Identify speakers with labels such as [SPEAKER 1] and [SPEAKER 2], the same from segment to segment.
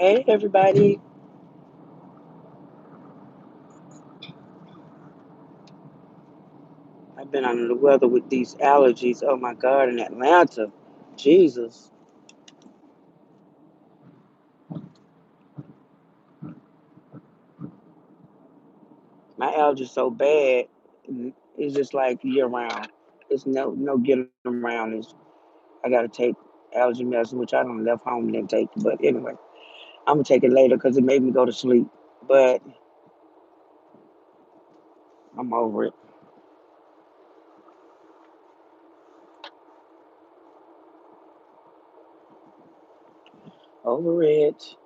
[SPEAKER 1] Hey everybody, I've been under the weather with these allergies. Oh my God, in Atlanta. Jesus. My allergies so bad. It's just like year round. It's no getting around this. I gotta take allergy medicine, which I don't left home and didn't take. But anyway, I'm gonna take it later because it made me go to sleep. But I'm over it. Over it.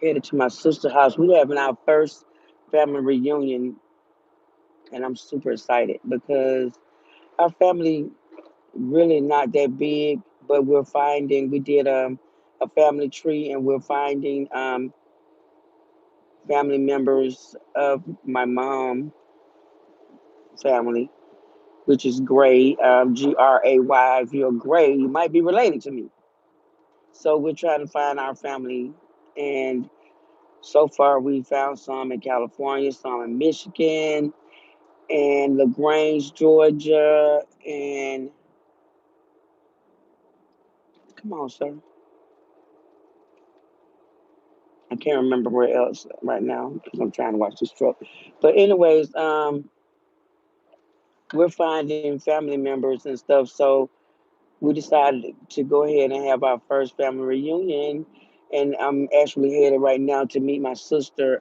[SPEAKER 1] Headed to my sister's house. We're having our first family reunion, and I'm super excited because our family really not that big, but we're finding we did a family tree and we're finding family members of my mom family, which is Gray, Gray. If you're Gray, you might be related to me. So we're trying to find our family, and so far we found some in California, some in Michigan, and LaGrange, Georgia, and come on, sir. I can't remember where else right now because I'm trying to watch this truck. But anyways, we're finding family members and stuff. So we decided to go ahead and have our first family reunion. And I'm actually headed right now to meet my sister,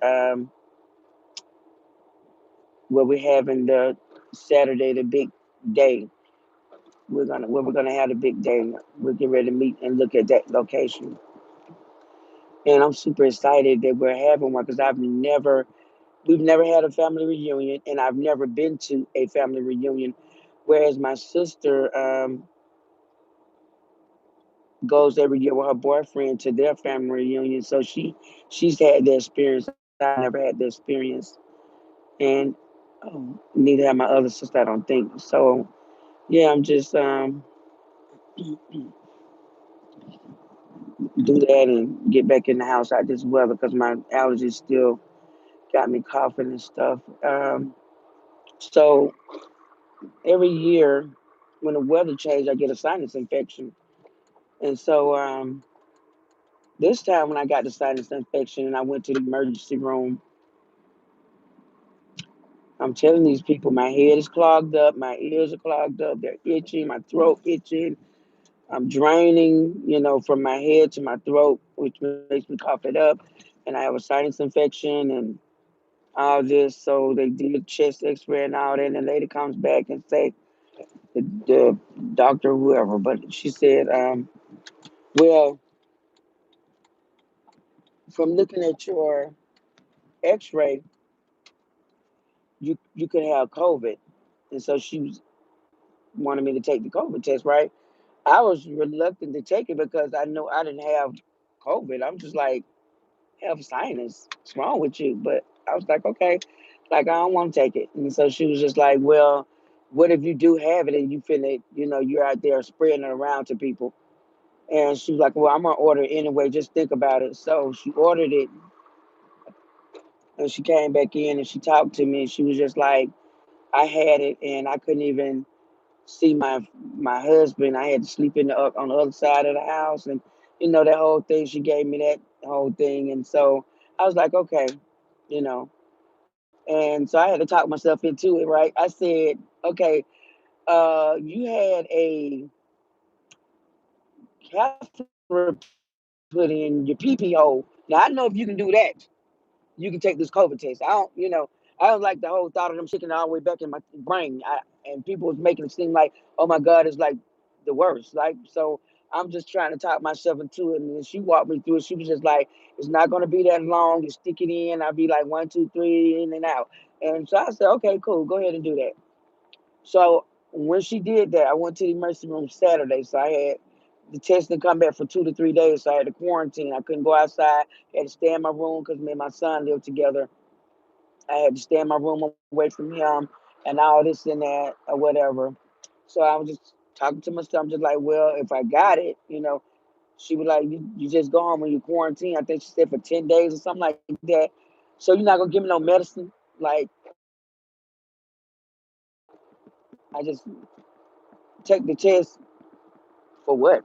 [SPEAKER 1] where we're having the Saturday, the big day. We're gonna have the big day. We're getting ready to meet and look at that location. And I'm super excited that we're having one because we've never had a family reunion, and I've never been to a family reunion. Whereas my sister goes every year with her boyfriend to their family reunion, so she's had the experience. I've never had the experience, and neither have my other sister. I don't think so. Yeah, I'm just do that and get back in the house out this weather because my allergies still got me coughing and stuff. So every year when the weather changes, I get a sinus infection. And so this time when I got the sinus infection and I went to the emergency room, I'm telling these people my head is clogged up, my ears are clogged up, they're itching, my throat itching. I'm draining, from my head to my throat, which makes me cough it up. And I have a sinus infection and all this. So they did a chest x-ray and all that. And the lady comes back and say, the doctor, whoever, but she said, well, from looking at your x-ray, you could have COVID. And so she wanted me to take the COVID test, right? I was reluctant to take it because I know I didn't have COVID. I'm just like, have sinus. What's wrong with you? But I was like, okay, like I don't want to take it. And so she was just like, well, what if you do have it and you feel it, you're out there spreading it around to people? And she was like, well, I'm gonna order it anyway. Just think about it. So she ordered it, and she came back in and she talked to me. And she was just like, I had it, and I couldn't even see my husband. I had to sleep on the other side of the house, and that whole thing. She gave me that whole thing, and so I was like, okay, you know. And so I had to talk myself into it, right? I said, okay, you had a catheter put in your pee pee hole. Now I know if you can do that, you can take this COVID test. I don't like the whole thought of them sticking it all the way back in my brain. And people was making it seem like, oh my God, it's like the worst. Like, so I'm just trying to talk myself into it. And then she walked me through it. She was just like, it's not going to be that long. You stick it in. I'll be like one, two, three, in and out. And so I said, okay, cool. Go ahead and do that. So when she did that, I went to the emergency room Saturday. So I had the test to come back for 2 to 3 days. So I had to quarantine. I couldn't go outside. I had to stay in my room because me and my son lived together. I had to stay in my room away from him and all this and that or whatever. So I was just talking to myself, just like, well, if I got it, She was like, you just go home when you quarantine. I think she said for 10 days or something like that. So you're not gonna give me no medicine. Like I just take the test for what?